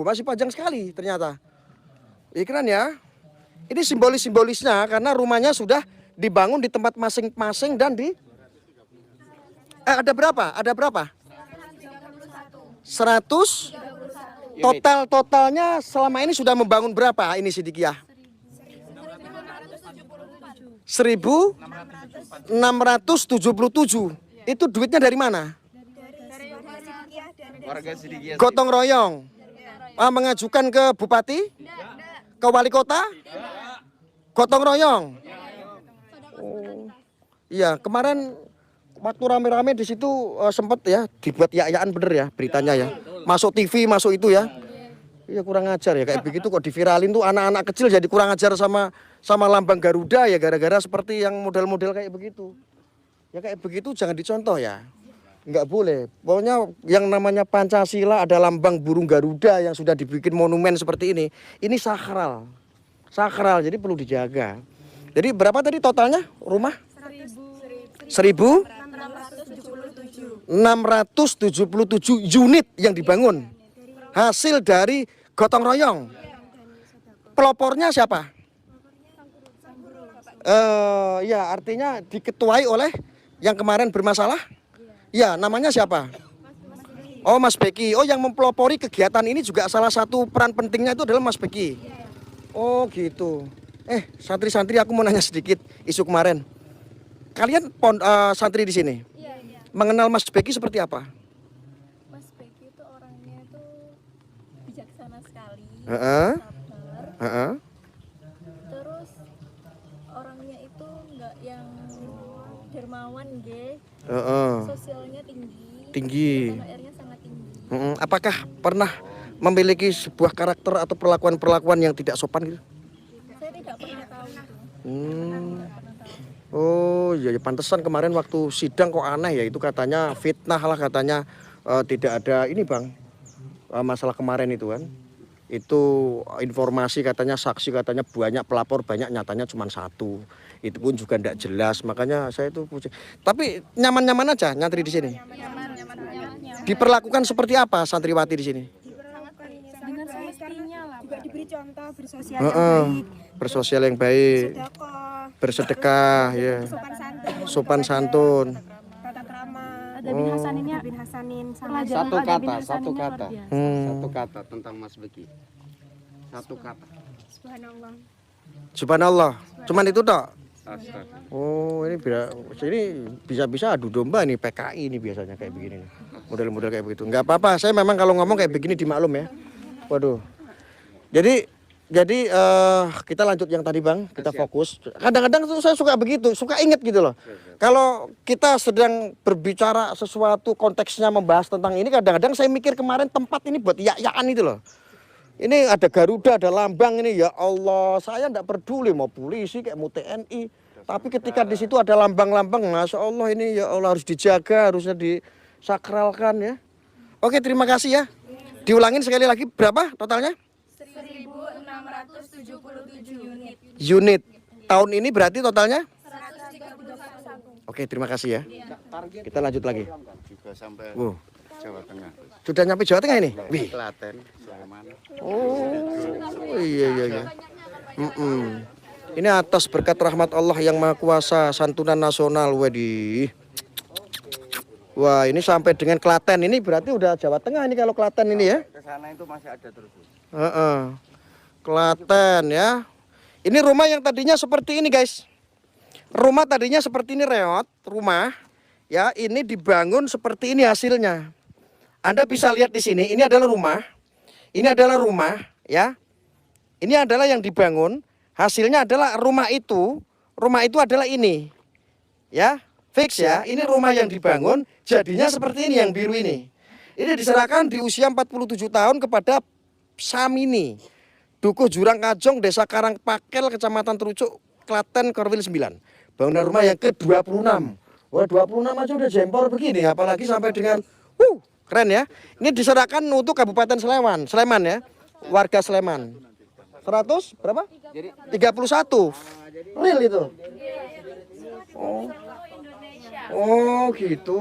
masih panjang sekali ternyata. Keren ya. Ini simbolisnya karena rumahnya sudah dibangun di tempat masing-masing dan di ada berapa? Ada berapa? 100. Totalnya selama ini sudah membangun berapa ini Sidikiah? 1677. Itu duitnya dari mana? Warga Sidikiah. Gotong royong. Mengajukan ke bupati? Ke wali kota? Gotong royong. Oh. Iya, kemarin waktu rame-rame di situ sempat ya dibuat ya-yaan bener ya beritanya ya. Masuk TV, masuk itu ya. Iya kurang ajar ya kayak begitu kok diviralin tuh anak-anak kecil jadi kurang ajar sama lambang Garuda ya gara-gara seperti yang model-model kayak begitu. Ya kayak begitu jangan dicontoh ya. Enggak boleh. Pokoknya yang namanya Pancasila ada lambang burung Garuda yang sudah dibikin monumen seperti ini. Ini sakral. Sakral jadi perlu dijaga. Jadi berapa tadi totalnya rumah? 1677 unit yang dibangun. Hasil dari gotong royong. Pelopornya siapa? Ya artinya diketuai oleh yang kemarin bermasalah. Ya namanya siapa? Oh Mas Beki. Oh yang mempelopori kegiatan ini juga salah satu peran pentingnya itu adalah Mas Beki. Oh gitu. Santri-santri aku mau nanya sedikit isu kemarin. Kalian santri di sini? Iya. Mengenal Mas Beki seperti apa? Mas Beki itu orangnya itu bijaksana sekali, Heeh. sabar. Terus orangnya itu enggak yang dermawan, nggih. Sosialnya tinggi. HR-nya sangat tinggi. Apakah pernah memiliki sebuah karakter atau perlakuan-perlakuan yang tidak sopan gitu? Saya tidak pernah tahu itu. Oh iya, pantesan kemarin waktu sidang kok aneh ya itu katanya fitnah lah katanya tidak ada ini bang masalah kemarin itu kan itu informasi katanya saksi katanya banyak pelapor banyak nyatanya cuma satu itu pun juga tidak jelas makanya saya itu pusing. Tapi nyaman-nyaman aja nyantri di sini. Nyaman. Diperlakukan seperti apa santriwati di sini? Dengan semestinya lah, juga diberi contoh bersosial yang baik. Bersosial yang baik. Bersedekah ya. Sopan santun. Tata krama. Ada bin Hasaninnya. Satu kata tentang Mas Beki. Satu kata. Subhanallah. Cuman itu toh. Astaga. Oh ini bisa adu domba nih PKI ini biasanya kayak begini nih. Model-model kayak begitu. Nggak apa-apa. Saya memang kalau ngomong kayak begini dimaklum ya. Waduh. Jadi kita lanjut yang tadi bang. Kita fokus. Kadang-kadang tuh saya suka begitu. Suka inget gitu loh. Kalau kita sedang berbicara sesuatu konteksnya membahas tentang ini. Kadang-kadang saya mikir kemarin tempat ini buat ya-yaan itu loh. Ini ada Garuda, ada lambang ini ya Allah. Saya enggak peduli mau polisi kayak mau TNI. Tapi ketika di situ ada lambang-lambang, masya Allah ini ya Allah harus dijaga, harusnya disakralkan ya. Oke terima kasih ya. Diulangin sekali lagi berapa totalnya? 1677 Unit. Tahun ini berarti totalnya? 131. Oke terima kasih ya. Kita lanjut lagi. Juga sampai Jawa Tengah. Sudah nyampe Jawa Tengah ini? Wih. Klaten, Sleman. Oh iya. Ini atas berkat rahmat Allah yang Maha Kuasa, santunan nasional, wedi. Wah ini sampai dengan Klaten ini berarti udah Jawa Tengah ini kalau Klaten ini ya? Ke sana itu masih ada terus. Klaten ya. Ini rumah yang tadinya seperti ini guys. Rumah tadinya seperti ini reot, rumah ya ini dibangun seperti ini hasilnya. Anda bisa lihat di sini, ini adalah rumah. Ini adalah rumah, ya. Ini adalah yang dibangun. Hasilnya adalah rumah itu adalah ini. Ya, fix ya. Ini rumah yang dibangun, jadinya seperti ini yang biru ini. Ini diserahkan di usia 47 tahun kepada Samini. Dukuh Jurang Kajong, Desa Karangpakel, Kecamatan Terucuk, Klaten, Korwil 9. Bangunan rumah yang ke-26. Wah, 26 aja udah jempol begini, apalagi sampai dengan keren ya. Ini diserahkan untuk Kabupaten Sleman ya. Warga Sleman. 100 berapa? 31. Real itu. Oh gitu.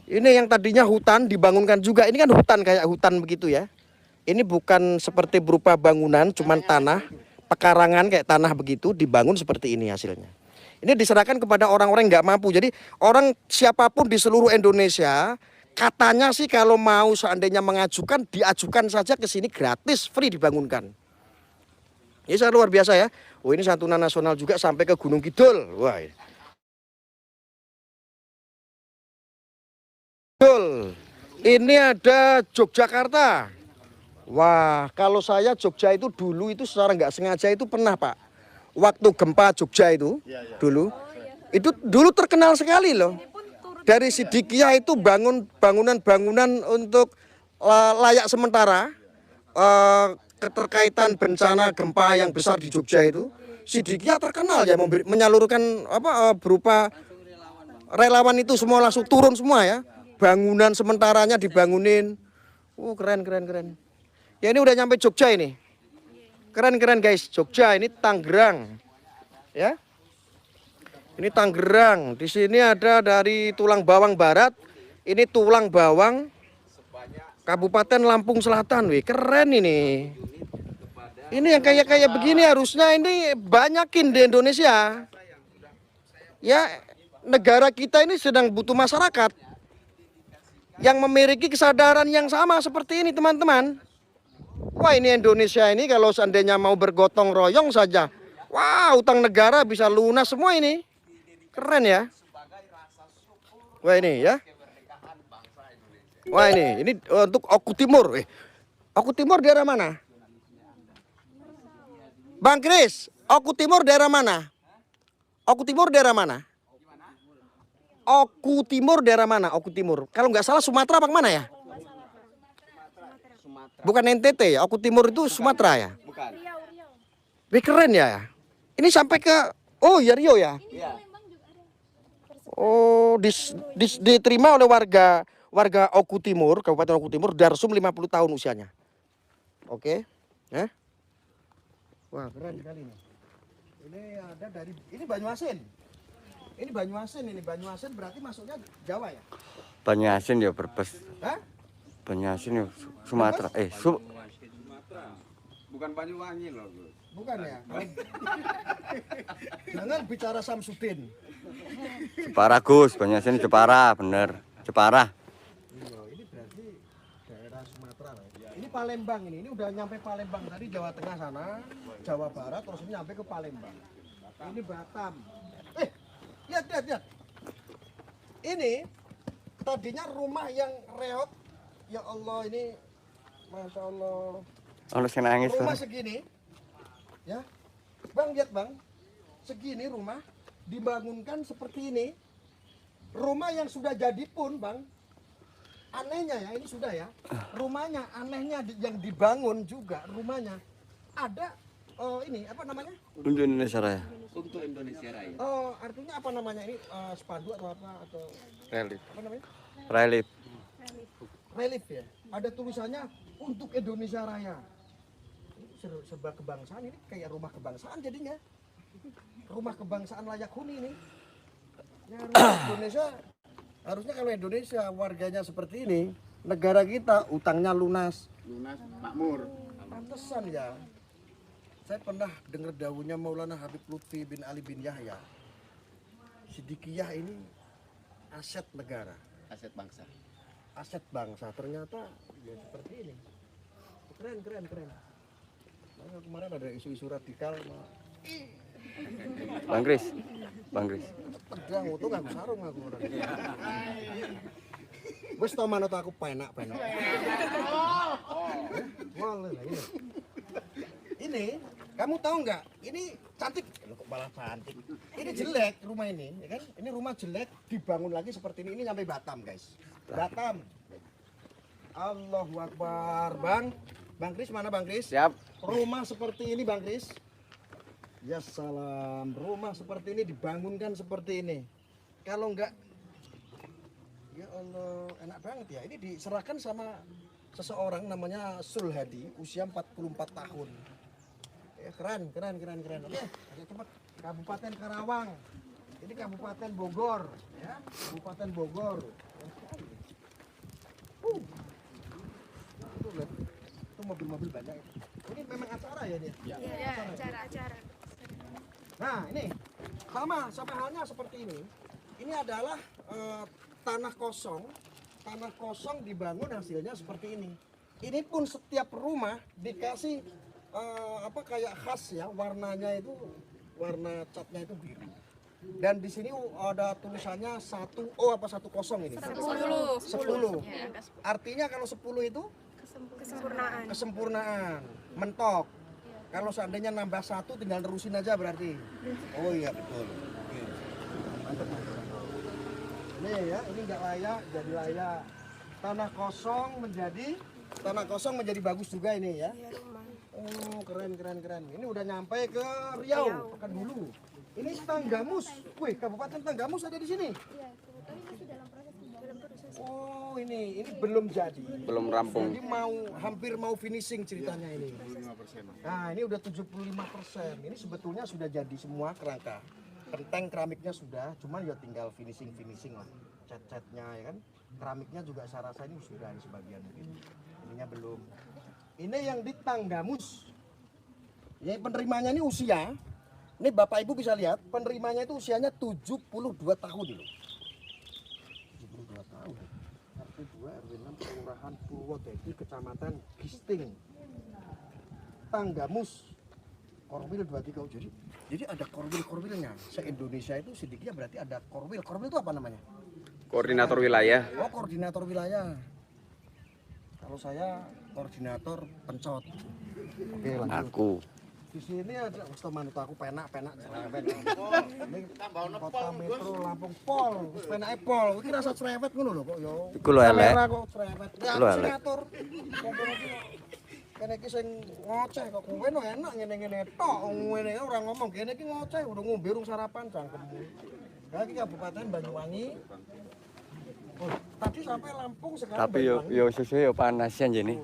Ini yang tadinya hutan dibangunkan juga. Ini kan hutan kayak hutan begitu ya. Ini bukan seperti berupa bangunan, cuman tanah, pekarangan kayak tanah begitu, dibangun seperti ini hasilnya. Ini diserahkan kepada orang-orang yang nggak mampu. Jadi orang siapapun di seluruh Indonesia, katanya sih kalau mau seandainya mengajukan, diajukan saja ke sini gratis, free dibangunkan. Ini sangat luar biasa ya. Oh ini santunan nasional juga sampai ke Gunung Kidul. Wah. Kidul. Ini ada Yogyakarta. Wah, kalau saya Jogja itu dulu itu secara nggak sengaja itu pernah Pak. Waktu gempa Jogja itu dulu, itu dulu terkenal sekali loh. Dari Sidikiyah itu bangunan-bangunan untuk layak sementara keterkaitan bencana gempa yang besar di Jogja itu. Sidikiyah terkenal ya menyalurkan berupa relawan itu semua langsung turun semua ya. Bangunan sementaranya dibangunin. Keren. Ya ini udah nyampe Jogja ini. Keren guys, Jogja ini Tangerang. Ya. Ini Tangerang. Di sini ada dari Tulang Bawang Barat. Ini Tulang Bawang Kabupaten Lampung Selatan. Wih, keren ini. Ini yang kayak begini harusnya ini banyakin di Indonesia. Ya, negara kita ini sedang butuh masyarakat yang memiliki kesadaran yang sama seperti ini, teman-teman. Wah, ini Indonesia ini kalau seandainya mau bergotong royong saja, wah, utang negara bisa lunas semua ini. Keren ya. Wah, ini ya. Wah, ini untuk Oku Timur. Oku Timur daerah mana? Bang Kris, Oku Timur daerah mana? Oku Timur daerah mana? Oku Timur daerah mana? Oku Timur. Kalau nggak salah Sumatera apa mana ya? Bukan NTT ya. Oku Timur itu Sumatera ya. Bukan. Wih, keren ya. Ini sampai ke Riau ya. Oh, diterima oleh warga Oku Timur, Kabupaten Oku Timur, Darsum 50 tahun usianya. Oke. Wah, keren sekali nih. Ini ada dari Banyuasin. Ini Banyuasin berarti masuknya Jawa ya? Banyuasin ya Brebes. Hah? Banyuasin ya Sumatera. Bukan Banyuwangi loh. Bukan ya? Jangan bicara Samsudin. Jepara Gus, Banyuasin Jepara, bener. Jepara. Ini berarti daerah Sumatera lah. Ini Palembang ini udah nyampe Palembang tadi Jawa Tengah sana, Jawa Barat terus ini nyampe ke Palembang. Ini Batam. Lihat. Ini tadinya rumah yang reot. Ya Allah ini, masya Allah. Ono sing nangis. Rumah segini, ya, Bang lihat Bang, segini rumah dibangunkan seperti ini. Rumah yang sudah jadi pun Bang, anehnya ya ini sudah ya. Rumahnya anehnya yang dibangun juga rumahnya ada. Ini apa namanya? Untuk Indonesia Raya. Untuk Indonesia Raya. Artinya apa namanya ini spanduk atau apa atau Relief. apa namanya? Relief ya. Ada tulisannya untuk Indonesia Raya. Ini serba kebangsaan ini kayak rumah kebangsaan jadinya. Rumah kebangsaan layak huni ini. Ya, rumah Indonesia harusnya kalau Indonesia warganya seperti ini, negara kita utangnya lunas, makmur. Pantesan ya. Saya pernah dengar dawuhnya Maulana Habib Lutfi bin Ali bin Yahya. Sidikiyah ini aset negara, Aset bangsa. aset bangsa. Ternyata ya seperti ini. Keren. Nah, kemarin ada isu-isu radikal. Bang Kris. Pedang untung aku sarung aku orang. Wes tau manut aku penak. Boleh lah ini. Ini kamu tahu nggak? Ini cantik. Loh, kok malah cantik. Ini jelek rumah ini, ya kan? Ini rumah jelek dibangun lagi seperti ini. Ini nyampe Batam, guys. Batam. Allahu Akbar, Bang Kris mana Bang Kris? Siap. Rumah seperti ini Bang Kris. Ya salam, rumah seperti ini dibangunkan seperti ini. Kalau enggak, ya Allah, enak banget ya. Ini diserahkan sama seseorang namanya Sulhadi, usia 44 tahun. Ya, keren. Oke, cepat. Kabupaten Karawang. Ini Kabupaten Bogor, ya. Kabupaten Bogor. Itu mobil-mobil banyak. Ini memang acara ya dia? Iya, acara-acara. Nah ini sama halnya seperti ini. Ini adalah tanah kosong. Tanah kosong dibangun hasilnya seperti ini. Ini pun setiap rumah dikasih kayak khas ya, warnanya itu warna catnya itu biru. Dan di sini ada tulisannya 10 ini. 10. Artinya kalau 10 itu kesempurnaan, mentok. Kalau seandainya nambah 1 tinggal terusin aja berarti. Oh iya betul. Ini ya, ini nggak layak jadi layak. Tanah kosong menjadi bagus juga ini ya. Oh keren. Ini udah nyampe ke Riau, Pekanbaru. Ini Tanggamus. Wih, Kabupaten Tanggamus ada di sini. Iya, kebetulan masih dalam proses. Oh ini belum jadi. Belum rampung. Jadi hampir mau finishing ceritanya ini. 75%. Nah ini udah 75%. Ini sebetulnya sudah jadi semua kerangka. Kenteng keramiknya sudah, cuman ya tinggal finishing lah. Cat-catnya ya kan. Keramiknya juga saya rasa ini sudah di sebagian mungkin. Ininya belum. Ini yang di Tanggamus. Ya penerimanya ini usia. Ini Bapak Ibu bisa lihat, penerimanya itu usianya 72 tahun loh. 72 tahun. RT 2 RW 6 Kelurahan Purwodadi Kecamatan Gisting. Tanggamus. Korwil 23. Jadi ada korwilnya. Se-Indonesia itu sedikitnya berarti ada korwil. Korwil itu apa namanya? Koordinator wilayah. Oh, koordinator wilayah. Kalau saya koordinator pencot. Oke, lanjut. Aku. Di sini ada teman itu aku penak cerewet. Ini Kota Metro Lampung Pol, penake Pol. Iki rasa cerewet ngono lho kok yo. Iku lho elek. Kamera kok cerewet. Ya Lho, aku sing elek. ngatur. Kene iki sing ngoceh kok kowe no enak ngene-ngene tok. Ngene ora ngomong kene iki ngoceh udah ngombe urung sarapan cangkemmu. Nah, iki Kabupaten Banyuwangi. Oh, tadi sampai Lampung sekarang. Tapi yo susu yo panas ya jadi.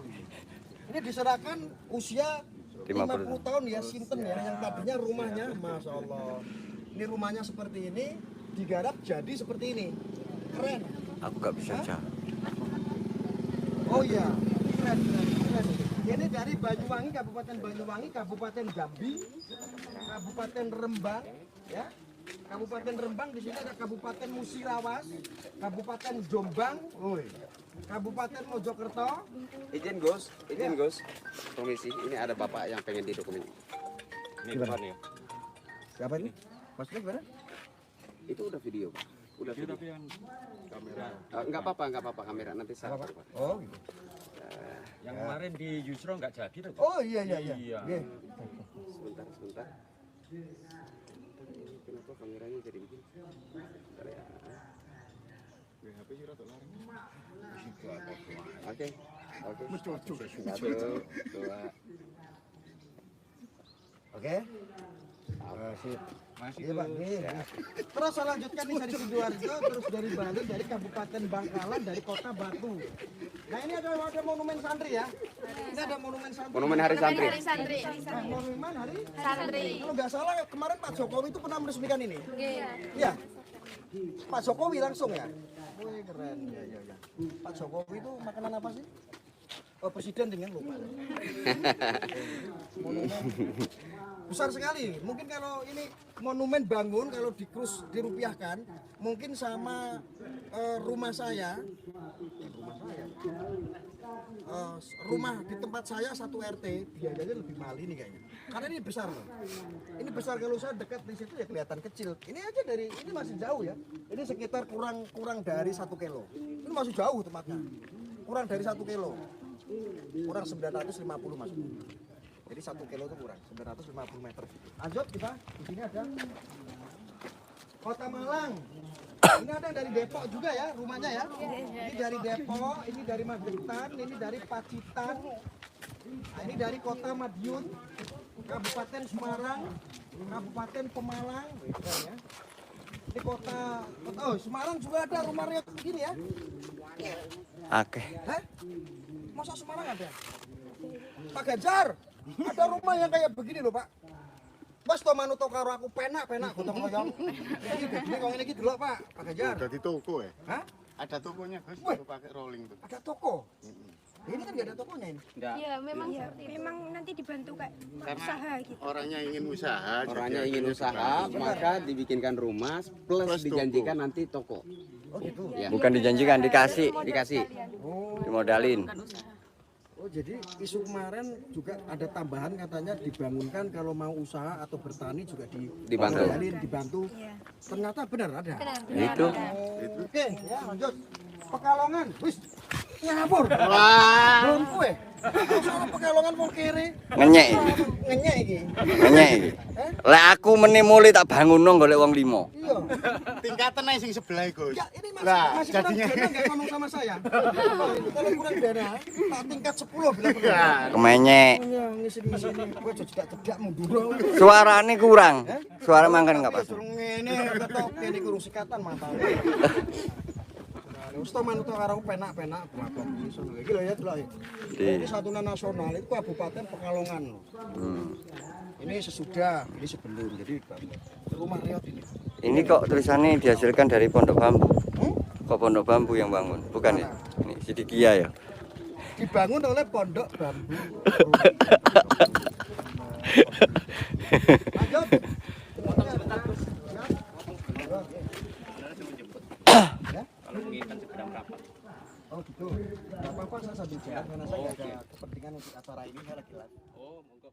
Ini diserahkan usia 50 tahun ya Sinten ya, yang tadinya rumahnya, Masya Allah. Ini rumahnya seperti ini, digarap jadi seperti ini. Keren. Aku gak bisa Hah? jawab. Oh iya, keren. Ini dari Banyuwangi, Kabupaten Banyuwangi, Kabupaten Jambi, Kabupaten Rembang, ya. Kabupaten Rembang di sini ada Kabupaten Musirawas, Kabupaten Jombang, Kabupaten Mojokerto. Izin Gus. Permisi, ini ada Bapak yang pengen didokumen. Ini depan ya. Siapa ini? Maksudnya gimana? Itu udah video, Pak. Udah video. Tapi yang kamera. Enggak apa-apa kamera nanti saya. Apa, Pak? Oh gitu. Yang kemarin di Yusro nggak jadi tuh. Oh iya. Oke. Sebentar. Kenapa kameranya jadi begini? Bentar ya. Oke. Satu, dua. Oke. Sip. Iya Pak. Terus saya lanjutkan nih dari Sidoarjo, terus dari Bali, dari Kabupaten Bangkalan, dari Kota Batu. Nah ini ada monumen santri ya. Ini ada monumen santri. Monumen Hari Santri. Nah, monumen Hari Santri. Kalau nggak salah kemarin Pak Jokowi itu pernah meresmikan ini. Iya. Iya. Pak Jokowi langsung ya. Wih keren. Ya. Pak Jokowi itu makanan apa sih? Oh presiden dengan lupa. Monumen besar sekali. Mungkin kalau ini monumen bangun kalau dirupiahkan mungkin sama rumah saya. Rumah di tempat saya 1 RT biayanya lebih mahal ini kayaknya. Karena ini besar loh. Ini besar kalau saya dekat di situ ya kelihatan kecil. Ini aja dari ini masih jauh ya. Ini sekitar kurang dari 1 kilo. Ini masih jauh tempatnya. Kurang dari 1 kilo. Kurang 950 masuk. Jadi 1 kilo itu kurang 950 meter. Lanjut kita di sini ada Kota Malang. Ini ada dari Depok juga ya rumahnya ya. Ini dari Depok, ini dari Magetan, ini dari Pacitan. Nah, ini dari Kota Madiun, Kabupaten Semarang, Kabupaten Pemalang. Ya. Ini kota Semarang juga ada rumahnya begini ya. Oke. Hah? Masa Semarang ada? Pak Ganjar, ada rumah yang kayak begini loh Pak. Bos to manut karo aku penak gotong royong. Iki gede kok ngene iki delok Pak, Pak Ganjar. Ada di toko ya? Hah? Ada tokonya Gus, Wih. baru pakai rolling tuh. Ada toko. Ini kan nggak ada tokonya ini. Iya, memang Iya, seperti itu. memang nanti dibantu kayak usaha gitu. Orangnya ingin usaha. Orangnya jadi ingin akhirnya usaha, maka dibikinkan rumah plus Plus dijanjikan nanti toko. Oh gitu. Ya. Bukan dijanjikan, dikasih, Dikasih. dimodalin. Oh jadi isu kemarin juga ada tambahan katanya dibangunkan kalau mau usaha atau bertani juga Dibantu. dibantu. Iya. Ternyata benar ada. Benar. Itu Oke, ya lanjut. Pekalongan, wis ngapur. Wah. Belum kue. Soal Pekalongan mau kiri. ngenyek iki. Ngenyek iki. Ngenyek iki. Lek aku meneh mulai tak bangunno golek wong 5. Iya. Tingkatan aja sing sebelah Gus. Ya ini masih, Lah, masih kurang jadinya- dana nggak ngomong sama saya. Kalau kurang dana, tak tingkat 10 bilang perlu. Ya. Kemenyek. Ya, ngisi-ngisi gue cedak-cedak mundur. Suarane kurang. Suara mangkan enggak pas. Suruh ngene ketok kene kurung sikatan matane. Wis to manut karo penak-penak berapa iso iki lho ya delok. Ini satuan nasional itu Kabupaten Pekalongan. Ini sesudah, ini sebelum. Jadi rumah Riot ini. Ini kok tulisannya dihasilkan dari Pondok Bambu. Kok Pondok Bambu yang bangun? Bukan ya? Ini Sidikia ya. Dibangun oleh Pondok Bambu. Lanjut. Oh gitu. Gak apa-apa saya sambil jalan karena saya ada kepentingan untuk acara ini saya lagi live. Oh, monggo.